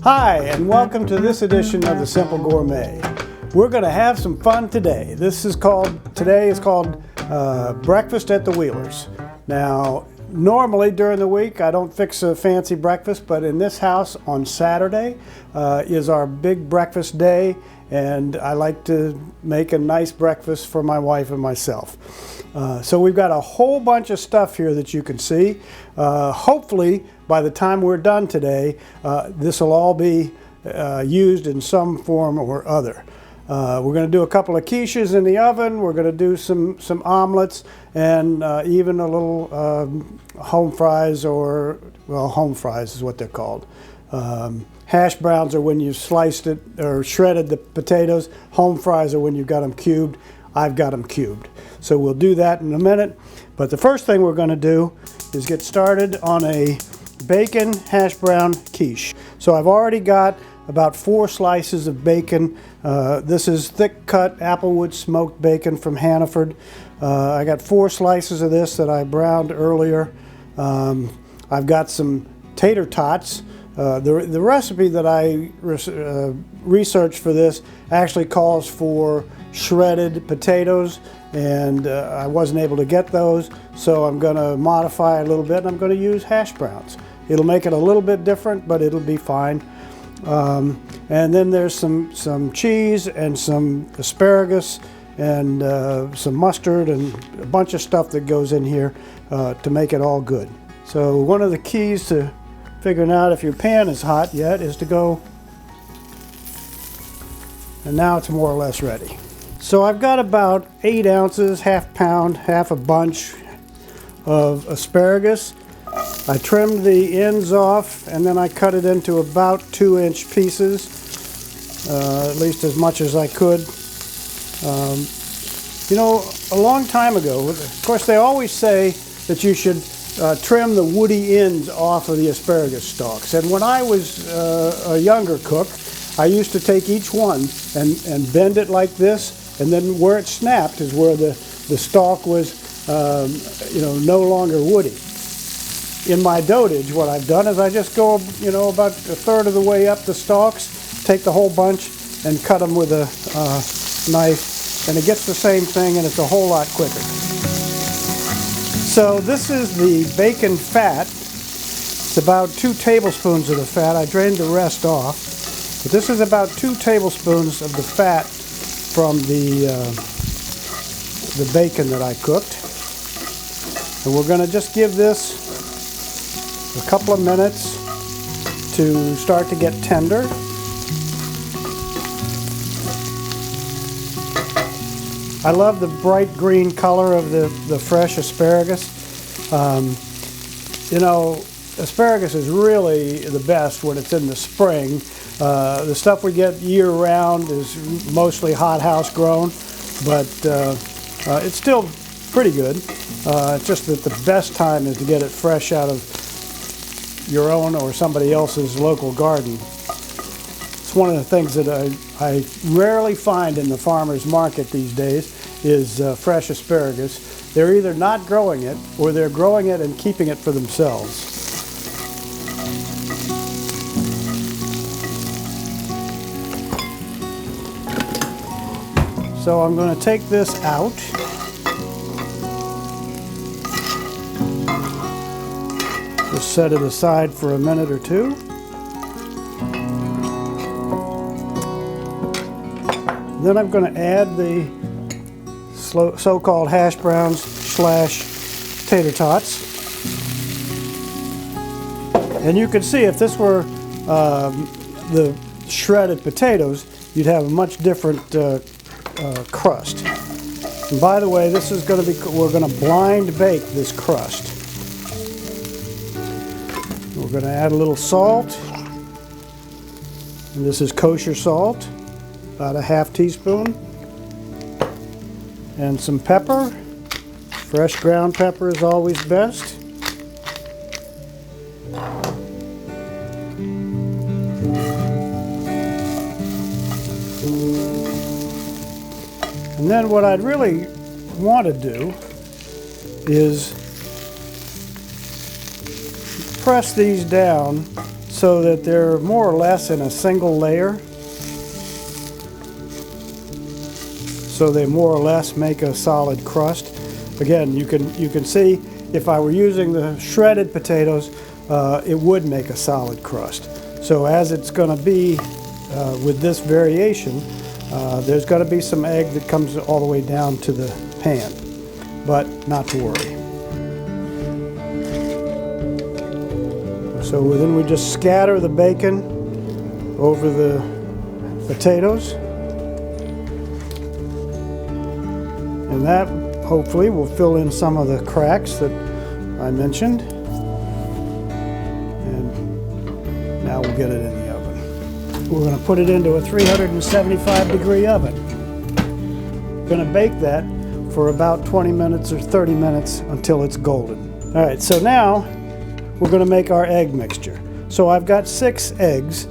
Hi, and welcome to this edition of The Simple Gourmet. We're going to have some fun today. Today is called Breakfast at the Wheelers. Now, normally during the week I don't fix a fancy breakfast, but in this house on Saturday is our big breakfast day, and I like to make a nice breakfast for my wife and myself. So we've got a whole bunch of stuff here that you can see. Hopefully by the time we're done today, this will all be used in some form or other. We're going to do a couple of quiches in the oven. We're going to do some omelets, and even a little home fries, or, well, home fries is what they're called. Hash browns are when you've sliced it or shredded the potatoes. Home fries are when you've got them cubed. I've got them cubed. So we'll do that in a minute. But the first thing we're going to do is get started on a bacon hash brown quiche. So I've already got about 4 slices of bacon. This is thick cut Applewood smoked bacon from Hannaford. I got 4 slices of this that I browned earlier. I've got some tater tots. The recipe that I researched for this actually calls for shredded potatoes, and I wasn't able to get those, so I'm going to modify a little bit, and I'm going to use hash browns. It'll make it a little bit different, but it'll be fine. And then there's some cheese and some asparagus and some mustard and a bunch of stuff that goes in here to make it all good. So one of the keys to figuring out if your pan is hot yet is to go, and now it's more or less ready. So I've got about 8 ounces, half pound, half a bunch of asparagus. I trimmed the ends off, and then I cut it into about 2-inch pieces, at least as much as I could. You know, a long time ago, of course they always say that you should trim the woody ends off of the asparagus stalks. And when I was a younger cook, I used to take each one and bend it like this, and then where it snapped is where the stalk was no longer woody. In my dotage, what I've done is I just go about 1/3 of the way up the stalks, take the whole bunch and cut them with a knife, and it gets the same thing, and it's a whole lot quicker. So this is the bacon fat. It's about 2 tablespoons of the fat. I drained the rest off. But this is about 2 tablespoons of the fat from the bacon that I cooked. And we're going to just give this a couple of minutes to start to get tender. I love the bright green color of the fresh asparagus. Asparagus is really the best when it's in the spring. The stuff we get year-round is mostly hothouse grown, but it's still pretty good. It's just that the best time is to get it fresh out of your own or somebody else's local garden. It's one of the things that I rarely find in the farmer's market these days is fresh asparagus. They're either not growing it, or they're growing it and keeping it for themselves. So I'm going to take this out. Just set it aside for a minute or two. Then I'm going to add the so-called hash browns / tater tots. And you can see if this were the shredded potatoes, you'd have a much different crust. And by the way, this is going to be, we're going to blind bake this crust. We're going to add a little salt, and this is kosher salt, about a ½ teaspoon, and some pepper. Fresh ground pepper is always best. And then what I'd really want to do is press these down so that they're more or less in a single layer. So they more or less make a solid crust. Again, you can see if I were using the shredded potatoes, it would make a solid crust. So as it's going to be with this variation, there's going to be some egg that comes all the way down to the pan, but not to worry. So then we just scatter the bacon over the potatoes, and that hopefully will fill in some of the cracks that I mentioned. And now we'll get it in the oven. We're going to put it into a 375-degree oven. We're going to bake that for about 20 minutes or 30 minutes until it's golden. All right, so now we're going to make our egg mixture. So I've got 6 eggs.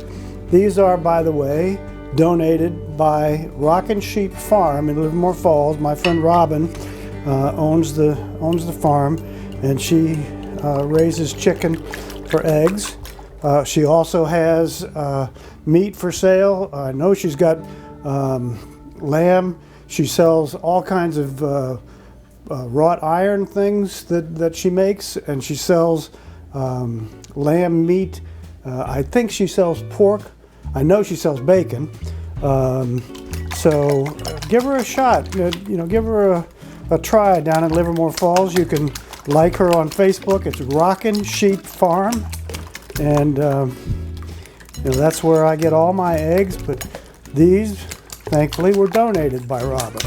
These are, by the way, donated by Rockin' Sheep Farm in Livermore Falls. My friend Robin owns the farm, and she raises chicken for eggs. She also has meat for sale. I know she's got lamb. She sells all kinds of wrought iron things that she makes, and she sells lamb meat. I think she sells pork. I know she sells bacon. So give her a shot. Give her a try down in Livermore Falls. You can like her on Facebook. It's Rockin' Sheep Farm, and that's where I get all my eggs. But these, thankfully, were donated by Robin.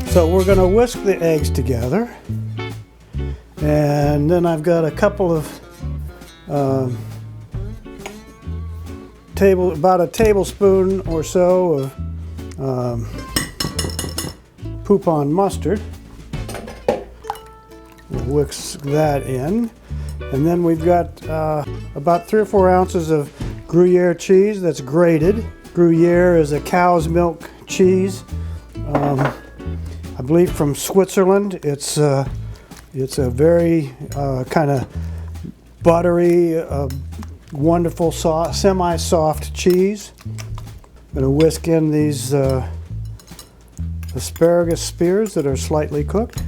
So we're going to whisk the eggs together, and then I've got a couple of about a tablespoon or so of Poupon mustard. We'll whisk that in, and then we've got about 3 or 4 ounces of Gruyere cheese that's grated. Gruyere is a cow's milk cheese. I believe from Switzerland. It's a very kind of buttery, wonderful, semi-soft cheese. I'm going to whisk in these asparagus spears that are slightly cooked.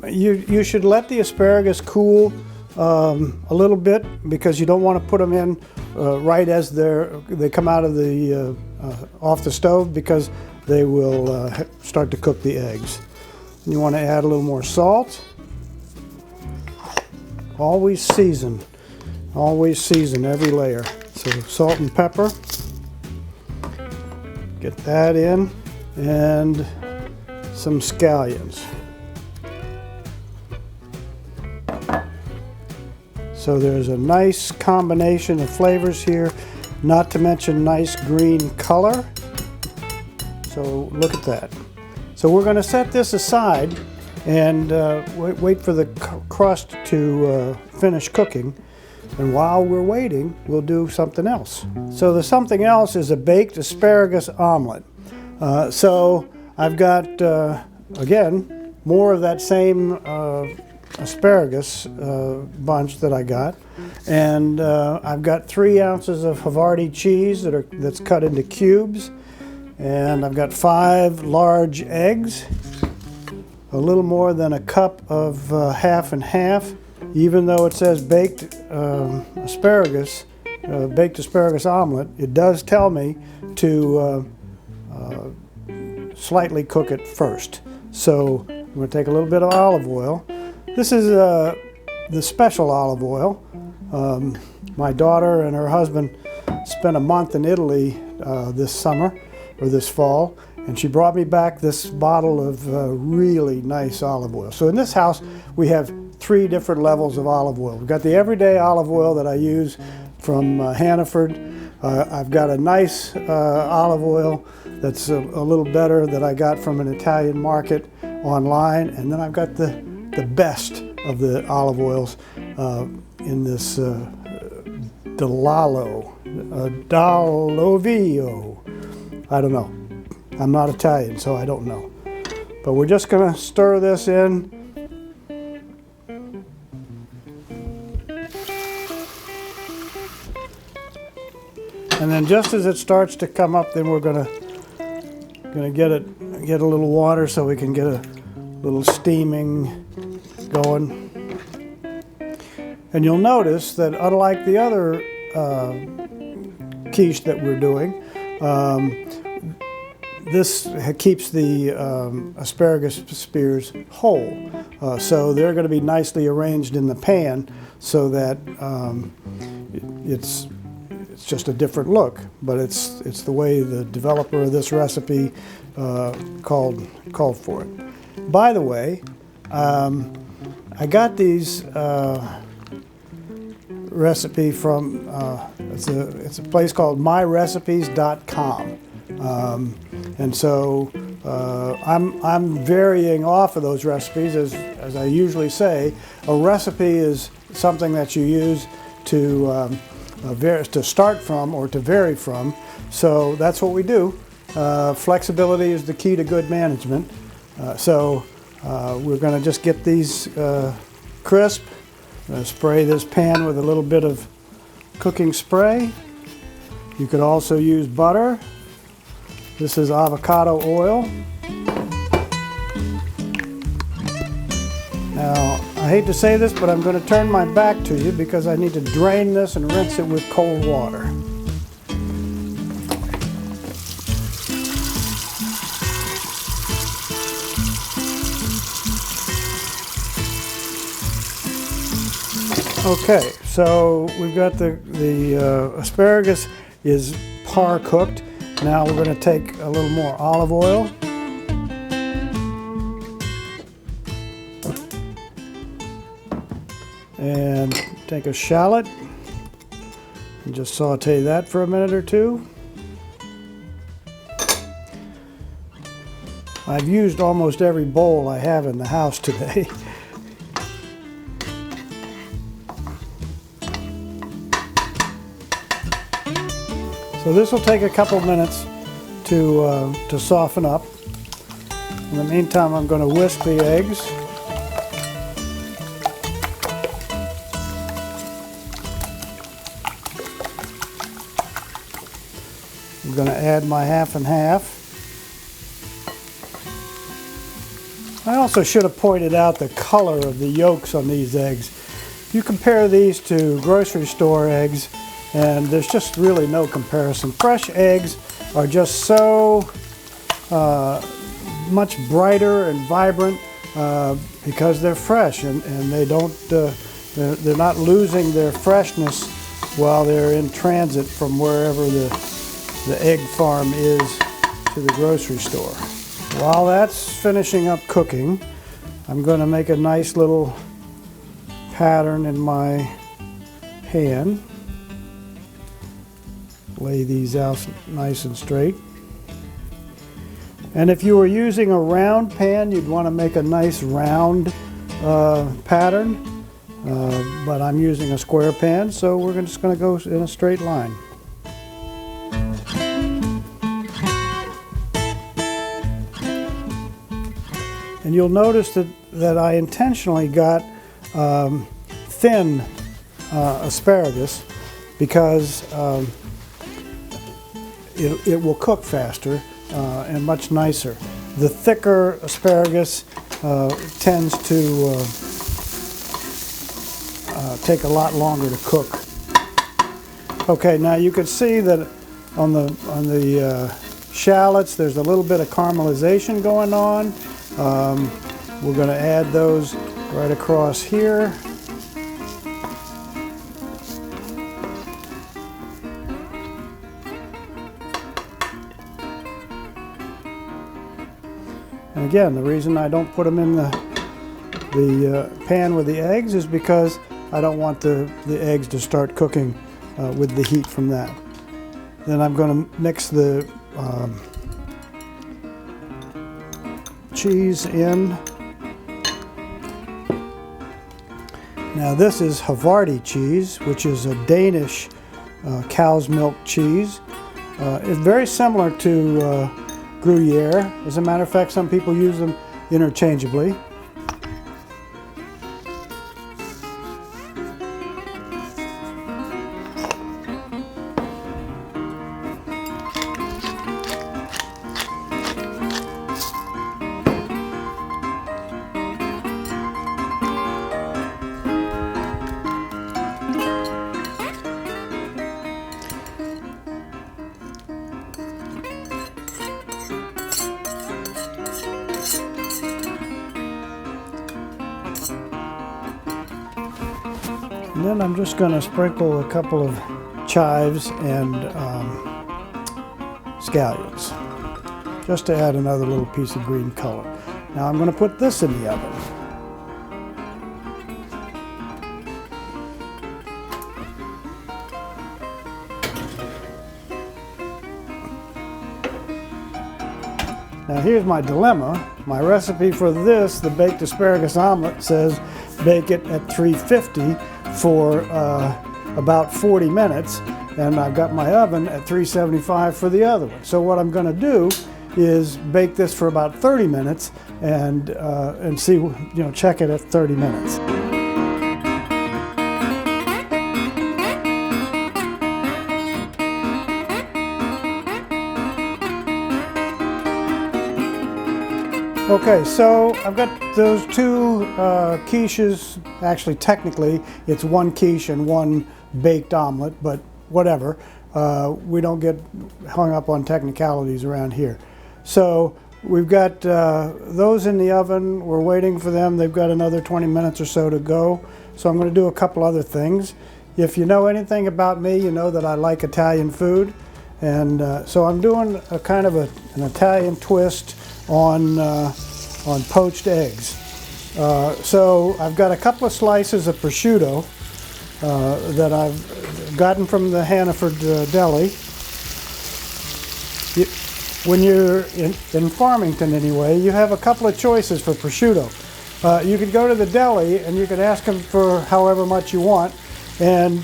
You should let the asparagus cool a little bit, because you don't want to put them in right as they come out of the off the stove, because they will start to cook the eggs. You want to add a little more salt. Always season every layer. So salt and pepper. Get that in, and some scallions. So there's a nice combination of flavors here, not to mention nice green color. So look at that. So we're going to set this aside and wait for the crust to finish cooking. And while we're waiting, we'll do something else. So the something else is a baked asparagus omelet. So I've got, again, more of that same asparagus bunch that I got, and I've got 3 ounces of Havarti cheese that's cut into cubes, and I've got 5 large eggs, a little more than a cup of half and half. Even though it says baked asparagus omelet, it does tell me to slightly cook it first. So I'm going to take a little bit of olive oil. This is the special olive oil. My daughter and her husband spent a month in Italy this summer, or this fall, and she brought me back this bottle of really nice olive oil. So in this house, we have 3 different levels of olive oil. We've got the everyday olive oil that I use from Hannaford. I've got a nice olive oil that's a little better that I got from an Italian market online, and then I've got the best of the olive oils in this Dallovio. I don't know. I'm not Italian, so I don't know. But we're just going to stir this in. And then just as it starts to come up, then we're gonna get a little water so we can get a little steaming going. And you'll notice that unlike the other quiche that we're doing, this keeps the asparagus spears whole. So they're going to be nicely arranged in the pan so that it's just a different look, but it's the way the developer of this recipe called for it. By the way, I got these recipe from it's a place called myrecipes.com, and so I'm varying off of those recipes as I usually say. A recipe is something that you use to start from or to vary from. So that's what we do. Flexibility is the key to good management. So we're going to just get these crisp. Spray this pan with a little bit of cooking spray. You could also use butter. This is avocado oil. Now, I hate to say this, but I'm going to turn my back to you because I need to drain this and rinse it with cold water. Okay, so we've got the asparagus is par cooked. Now we're going to take a little more olive oil. And take a shallot and just saute that for a minute or two. I've used almost every bowl I have in the house today. So this will take a couple minutes to soften up. In the meantime, I'm going to whisk the eggs. I'm going to add my half and half. I also should have pointed out the color of the yolks on these eggs. You compare these to grocery store eggs, and there's just really no comparison. Fresh eggs are just so much brighter and vibrant because they're fresh, and they don't they're not losing their freshness while they're in transit from wherever the egg farm is to the grocery store. While that's finishing up cooking, I'm going to make a nice little pattern in my pan. Lay these out nice and straight. And if you were using a round pan, you'd want to make a nice round pattern. But I'm using a square pan, so we're just going to go in a straight line. And you'll notice that I intentionally got thin asparagus because it will cook faster and much nicer. The thicker asparagus tends to take a lot longer to cook. Okay, now you can see that on the shallots there's a little bit of caramelization going on. We're going to add those right across here. And again, the reason I don't put them in the pan with the eggs is because I don't want the eggs to start cooking with the heat from that. Then I'm going to mix the cheese in. Now this is Havarti cheese, which is a Danish cow's milk cheese. It's very similar to Gruyere. As a matter of fact, some people use them interchangeably. And then I'm just going to sprinkle a couple of chives and scallions, just to add another little piece of green color. Now I'm going to put this in the oven. Now here's my dilemma. My recipe for this, the baked asparagus omelet, says bake it at 350 for about 40 minutes, and I've got my oven at 375 for the other one. So what I'm going to do is bake this for about 30 minutes and see, check it at 30 minutes. Okay, so I've got those two quiches. Actually, technically, it's one quiche and one baked omelet, but whatever. We don't get hung up on technicalities around here. So we've got those in the oven. We're waiting for them. They've got another 20 minutes or so to go. So I'm going to do a couple other things. If you know anything about me, you know that I like Italian food. And so I'm doing a kind of an Italian twist on poached eggs. So I've got a couple of slices of prosciutto that I've gotten from the Hannaford Deli. When you're in Farmington anyway, you have a couple of choices for prosciutto. You could go to the deli and you could ask them for however much you want, and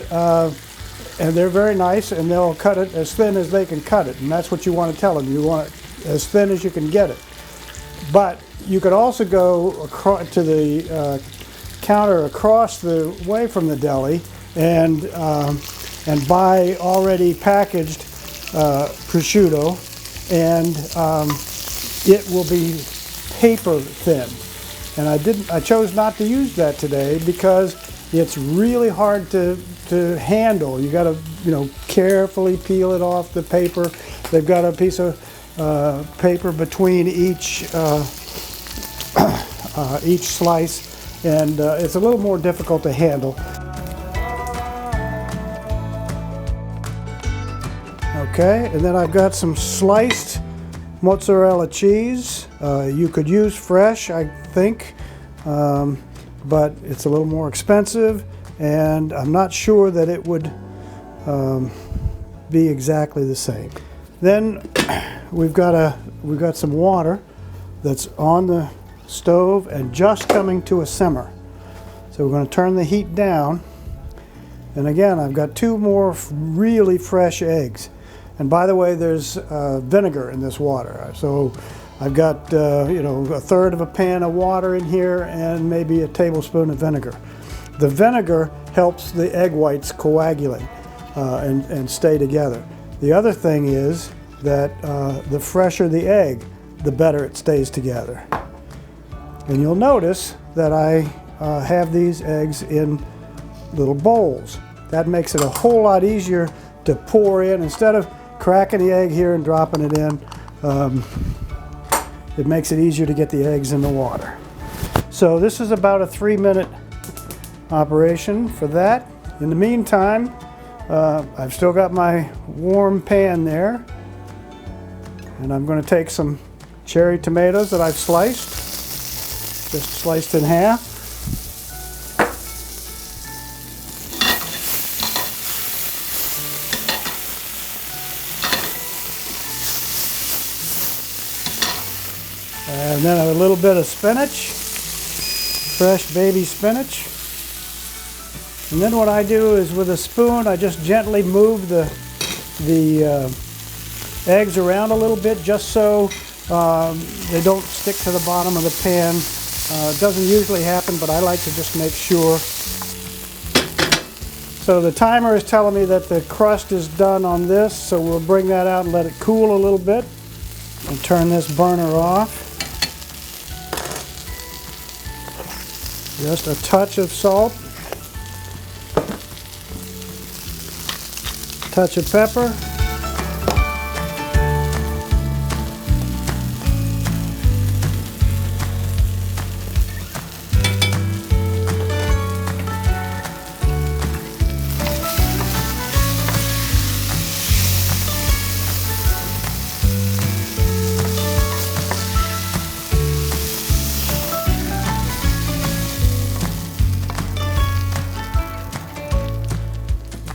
they're very nice, and they'll cut it as thin as they can cut it, and that's what you want to tell them. You want it as thin as you can get it. But you could also go across to the counter across the way from the deli and buy already packaged prosciutto, and it will be paper thin. And I chose not to use that today because it's really hard to handle. You got to carefully peel it off the paper. They've got a piece of paper between each slice, and it's a little more difficult to handle. Okay, and then I've got some sliced mozzarella cheese. You could use fresh, I think, but it's a little more expensive, and I'm not sure that it would be exactly the same. Then we've got some water that's on the stove and just coming to a simmer. So we're going to turn the heat down, and again I've got two more really fresh eggs. And by the way, there's vinegar in this water. So I've got a third of a pan of water in here and maybe a tablespoon of vinegar. The vinegar helps the egg whites coagulate and stay together. The other thing is that the fresher the egg, the better it stays together. And you'll notice that I have these eggs in little bowls. That makes it a whole lot easier to pour in. Instead of cracking the egg here and dropping it in, it makes it easier to get the eggs in the water. So this is about a 3-minute operation for that. In the meantime, I've still got my warm pan there, and I'm going to take some cherry tomatoes that I've sliced, just sliced in half. And then a little bit of spinach, fresh baby spinach. And then what I do is with a spoon, I just gently move the eggs around a little bit, just so they don't stick to the bottom of the pan. It doesn't usually happen, but I like to just make sure. So the timer is telling me that the crust is done on this, so we'll bring that out and let it cool a little bit and turn this burner off. Just a touch of salt, touch of pepper.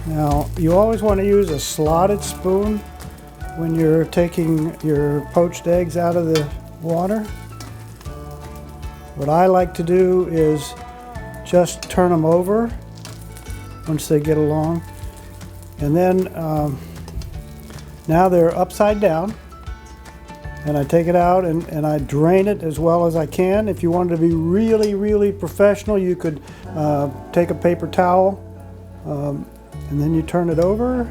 Now, you always want to use a slotted spoon when you're taking your poached eggs out of the water. What I like to do is just turn them over once they get along. And then now they're upside down. And I take it out and I drain it as well as I can. If you wanted to be really, really professional, you could take a paper towel and then you turn it over.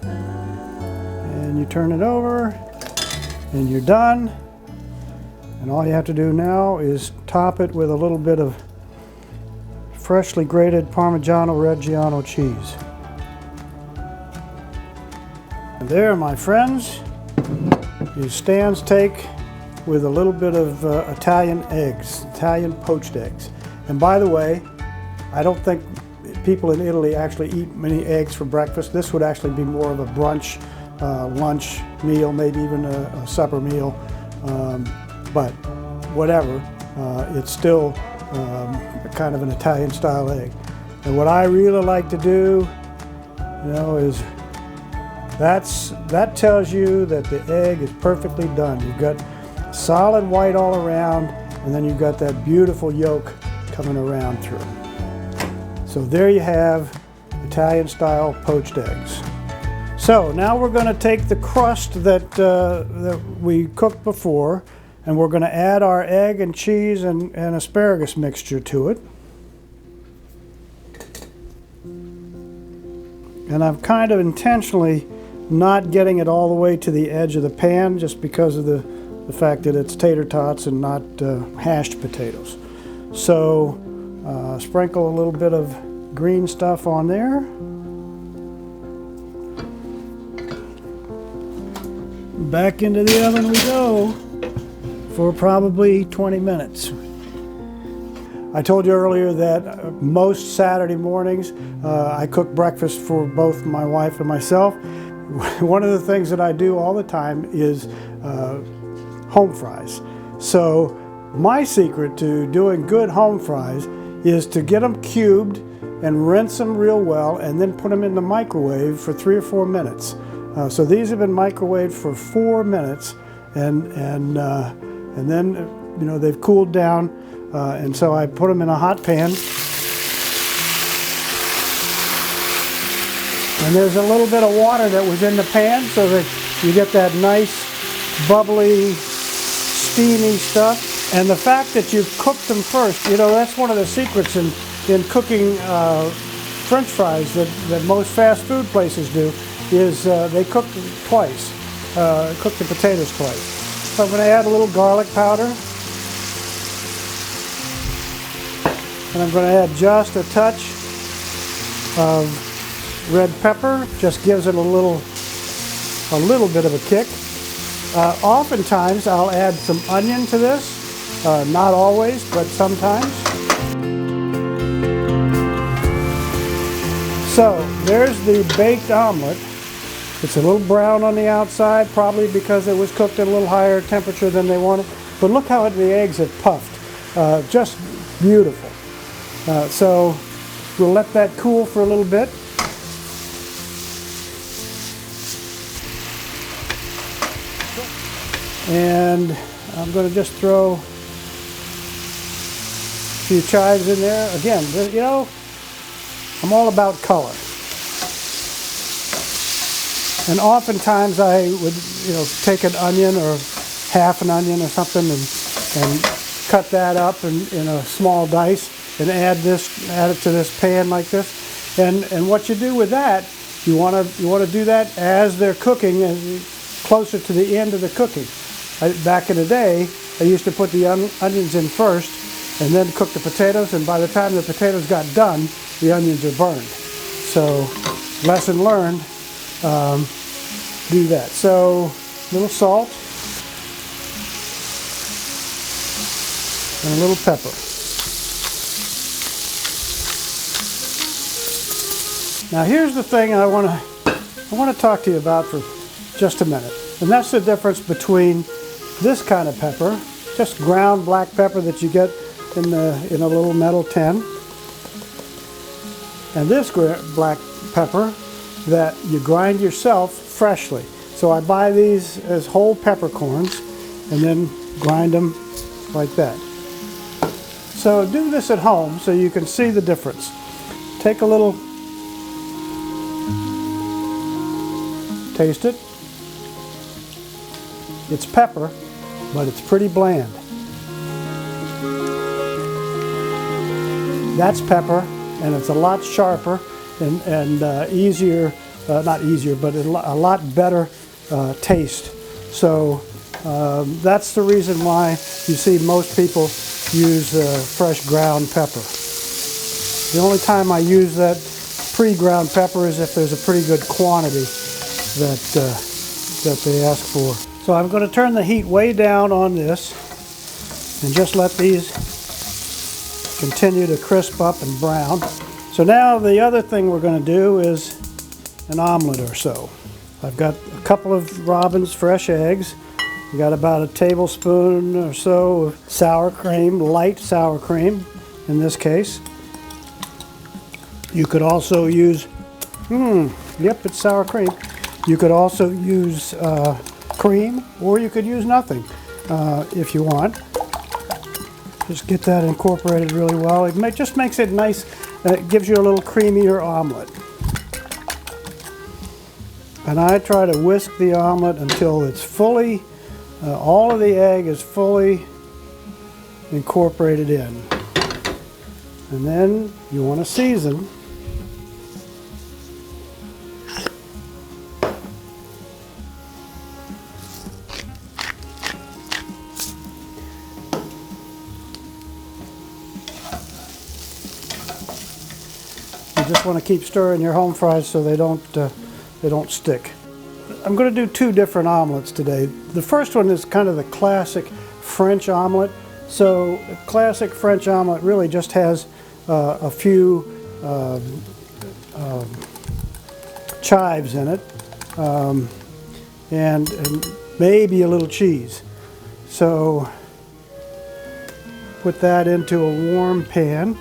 And you turn it over and you're done. And all you have to do now is top it with a little bit of freshly grated Parmigiano Reggiano cheese. And there, my friends, is Stan's take with a little bit of Italian eggs, Italian poached eggs. And by the way, I don't think people in Italy actually eat many eggs for breakfast. This would actually be more of a brunch, lunch meal, maybe even a supper meal. But whatever, it's still kind of an Italian style egg. And what I really like to do, you know, is that tells you that the egg is perfectly done. You've got solid white all around, and then you've got that beautiful yolk coming around through. So there you have Italian style poached eggs. So now we're going to take the crust that we cooked before, and we're going to add our egg and cheese and asparagus mixture to it. And I'm kind of intentionally not getting it all the way to the edge of the pan just because of the fact that it's tater tots and not hashed potatoes. So sprinkle a little bit of green stuff on there. Back into the oven we go for probably 20 minutes. I told you earlier that most Saturday mornings I cook breakfast for both my wife and myself. One of the things that I do all the time is home fries. So my secret to doing good home fries is to get them cubed and rinse them real well and then put them in the microwave for 3 or 4 minutes. So these have been microwaved for 4 minutes and then you know they've cooled down and so I put them in a hot pan. And there's a little bit of water that was in the pan so that you get that nice bubbly steamy stuff. And the fact that you've cooked them first, you know, that's one of the secrets in cooking French fries that most fast food places do, is they cook them twice, cook the potatoes twice. So I'm going to add a little garlic powder. And I'm going to add just a touch of red pepper, just gives it a little bit of a kick. Oftentimes I'll add some onion to this. Not always, but sometimes. So there's the baked omelet. It's a little brown on the outside, probably because it was cooked at a little higher temperature than they wanted. But look how the eggs have puffed. Just beautiful. So we'll let that cool for a little bit. And I'm going to just throw a few chives in there. Again, you know, I'm all about color. And oftentimes I would, take an onion or half an onion or something and cut that up in a small dice and add it to this pan like this. And what you do with that, you want to do that as they're cooking, closer to the end of the cooking. Back in the day, I used to put the onions in first and then cook the potatoes, and by the time the potatoes got done, the onions are burned. So, lesson learned, do that. So, a little salt and a little pepper. Now here's the thing I want to talk to you about for just a minute, and that's the difference between this kind of pepper, just ground black pepper that you get in a little metal tin, and this black pepper that you grind yourself freshly. So I buy these as whole peppercorns and then grind them like that. So do this at home so you can see the difference. Take a little, taste it. It's pepper, but it's pretty bland. That's pepper, and it's a lot sharper and easier, not easier, but a lot better taste. So that's the reason why you see most people use fresh ground pepper. The only time I use that pre-ground pepper is if there's a pretty good quantity that they ask for. So I'm going to turn the heat way down on this and just let these continue to crisp up and brown. So now the other thing we're going to do is an omelet or so. I've got a couple of Robin's fresh eggs. We got about a tablespoon or so of sour cream, light sour cream in this case. You could also use, yep, it's sour cream. You could also use cream, or you could use nothing if you want. Just get that incorporated really well. It just makes it nice. It gives you a little creamier omelet. And I try to whisk the omelet until it's fully, all of the egg is fully incorporated in. And then you want to season. You just want to keep stirring your home fries so they don't stick. I'm going to do two different omelets today. The first one is kind of the classic French omelet. So a classic French omelet really just has a few chives in it and maybe a little cheese. So put that into a warm pan.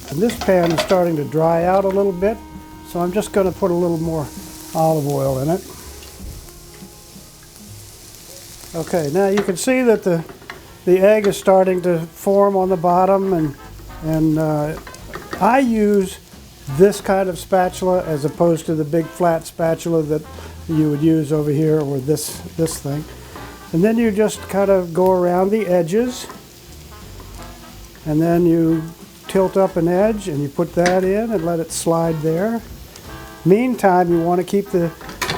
And this pan is starting to dry out a little bit, so I'm just going to put a little more olive oil in it. Okay, now you can see that the egg is starting to form on the bottom, and I use this kind of spatula as opposed to the big flat spatula that you would use over here, or this thing. And then you just kind of go around the edges, and then you tilt up an edge and you put that in and let it slide there. Meantime, you want to keep the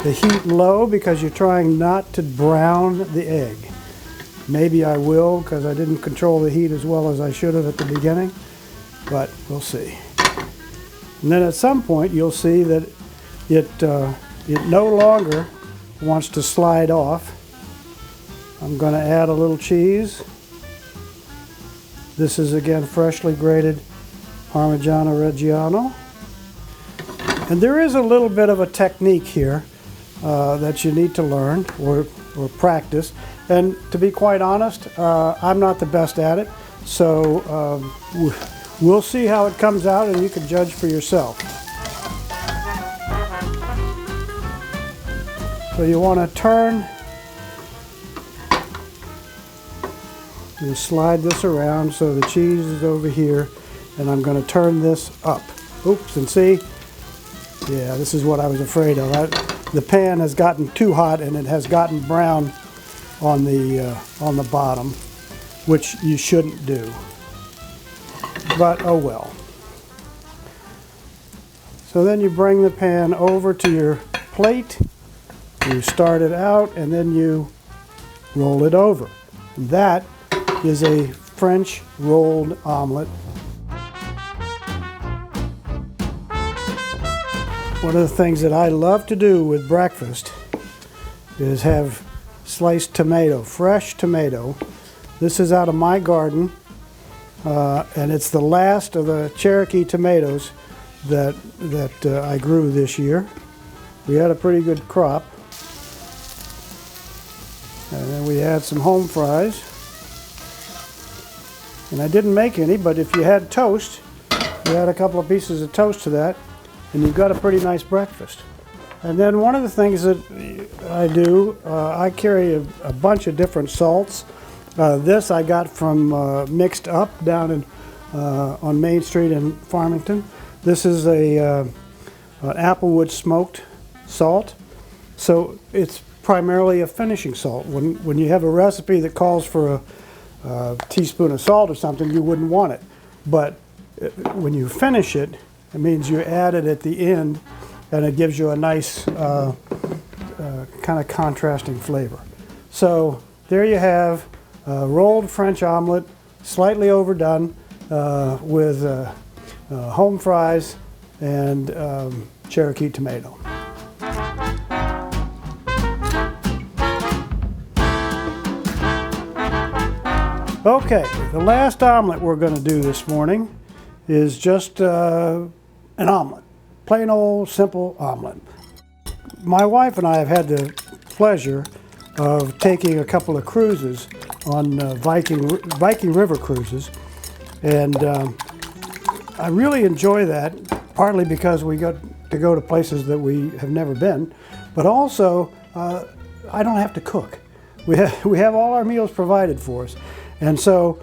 heat low because you're trying not to brown the egg. Maybe I will, because I didn't control the heat as well as I should have at the beginning, but we'll see. And then at some point you'll see that it no longer wants to slide off. I'm going to add a little cheese. This is again freshly grated Parmigiano Reggiano. And there is a little bit of a technique here that you need to learn or practice. And to be quite honest, I'm not the best at it. So we'll see how it comes out and you can judge for yourself. So you want to turn and slide this around so the cheese is over here and I'm going to turn this up. Oops, and see, yeah, this is what I was afraid of. The pan has gotten too hot and it has gotten brown on the bottom, which you shouldn't do. But oh well. So then you bring the pan over to your plate, you start it out, and then you roll it over. That is a French rolled omelet. One of the things that I love to do with breakfast is have sliced tomato, fresh tomato. This is out of my garden, and it's the last of the Cherokee tomatoes that I grew this year. We had a pretty good crop. And then we had some home fries. And I didn't make any, but if you had toast, you add a couple of pieces of toast to that, and you've got a pretty nice breakfast. And then one of the things that I do, I carry a bunch of different salts. This I got from Mixed Up down in, on Main Street in Farmington. This is an Applewood smoked salt. So it's primarily a finishing salt. When you have a recipe that calls for a teaspoon of salt or something, you wouldn't want it. But when you finish it, it means you add it at the end, and it gives you a nice kind of contrasting flavor. So there you have rolled French omelet, slightly overdone, with home fries and Cherokee tomato. Okay, the last omelet we're going to do this morning is just an omelet. Plain old simple omelet. My wife and I have had the pleasure of taking a couple of cruises on Viking River cruises, and I really enjoy that, partly because we got to go to places that we have never been, but also I don't have to cook. We have all our meals provided for us. And so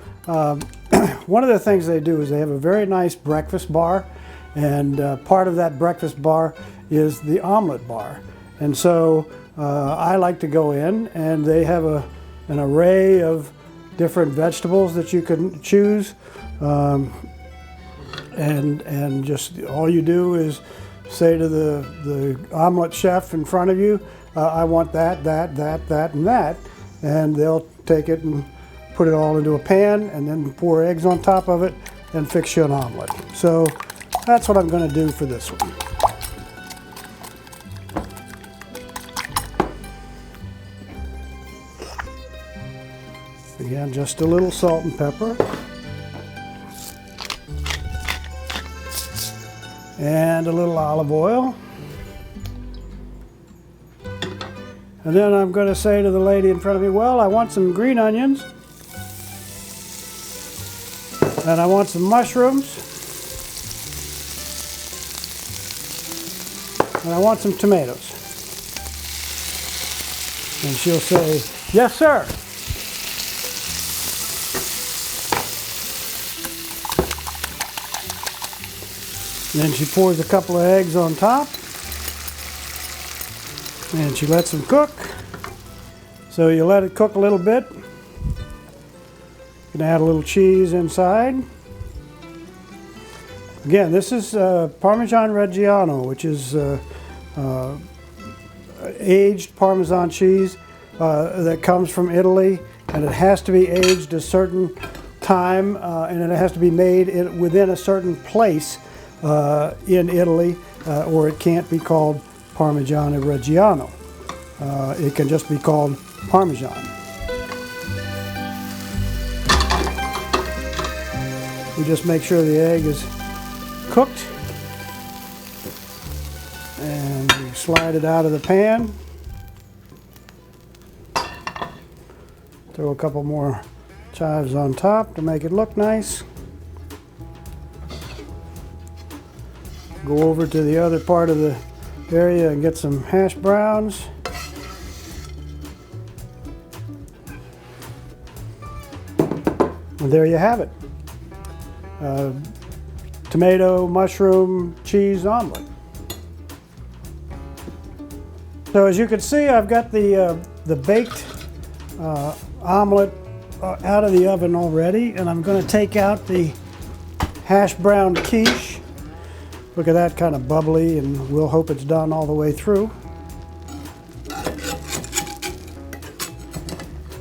one of the things they do is they have a very nice breakfast bar, and part of that breakfast bar is the Omelet Bar. And so I like to go in, and they have an array of different vegetables that you can choose, and just all you do is say to the omelet chef in front of you, I want that, and that, and they'll take it and put it all into a pan, and then pour eggs on top of it and fix you an omelet. So that's what I'm going to do for this one. Again, just a little salt and pepper. And a little olive oil. And then I'm going to say to the lady in front of me, well, I want some green onions. And I want some mushrooms. And I want some tomatoes. And she'll say, yes, sir. Then she pours a couple of eggs on top. And she lets them cook. So you let it cook a little bit. You can add a little cheese inside. Again, this is Parmesan Reggiano, which is aged Parmesan cheese that comes from Italy, and it has to be aged a certain time, and it has to be made within a certain place in Italy, or it can't be called Parmigiano Reggiano. It can just be called Parmesan. We just make sure the egg is cooked, and we slide it out of the pan. Throw a couple more chives on top to make it look nice. Go over to the other part of the area and get some hash browns. And there you have it. tomato, mushroom, cheese omelet. So as you can see, I've got the baked omelet out of the oven already, and I'm going to take out the hash brown quiche. Look at that, kind of bubbly, and we'll hope it's done all the way through.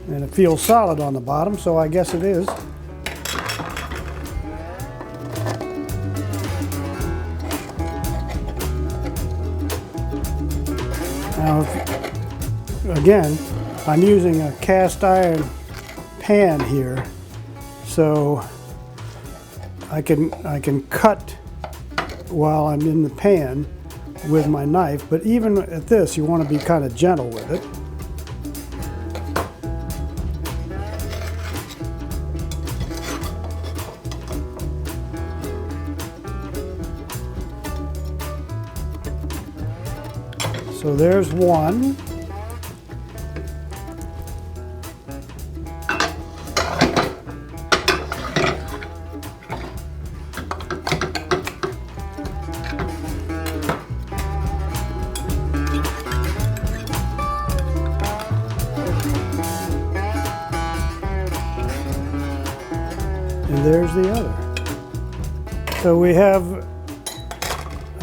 And it feels solid on the bottom, so I guess it is. Now, again, I'm using a cast iron pan here, so I can cut while I'm in the pan with my knife, but even at this, you want to be kind of gentle with it. So there's one. And there's the other. So we have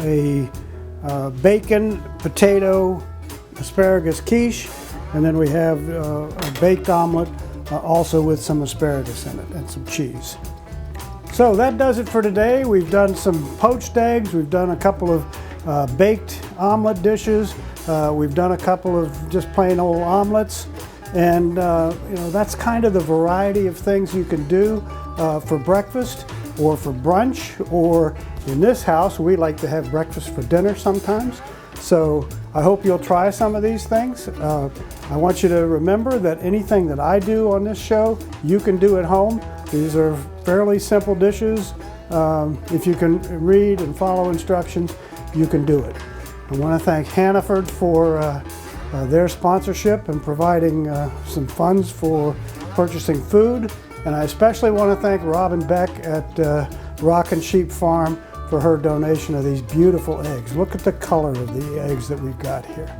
a bacon, potato, asparagus quiche, and then we have a baked omelet also with some asparagus in it and some cheese. So that does it for today. We've done some poached eggs, we've done a couple of baked omelet dishes, we've done a couple of just plain old omelets, and that's kind of the variety of things you can do for breakfast or for brunch, or in this house we like to have breakfast for dinner sometimes. So I hope you'll try some of these things. I want you to remember that anything that I do on this show, you can do at home. These are fairly simple dishes. If you can read and follow instructions, you can do it. I want to thank Hannaford for their sponsorship and providing some funds for purchasing food. And I especially want to thank Robin Beck at Rock and Sheep Farm for her donation of these beautiful eggs. Look at the color of the eggs that we've got here.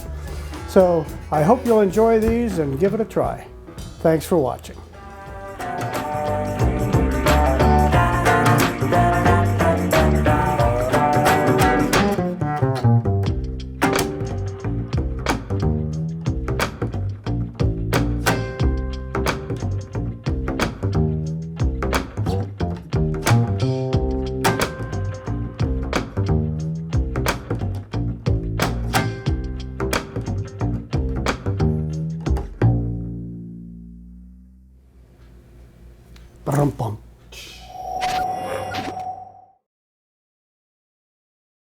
So I hope you'll enjoy these and give it a try. Thanks for watching. Pum pum.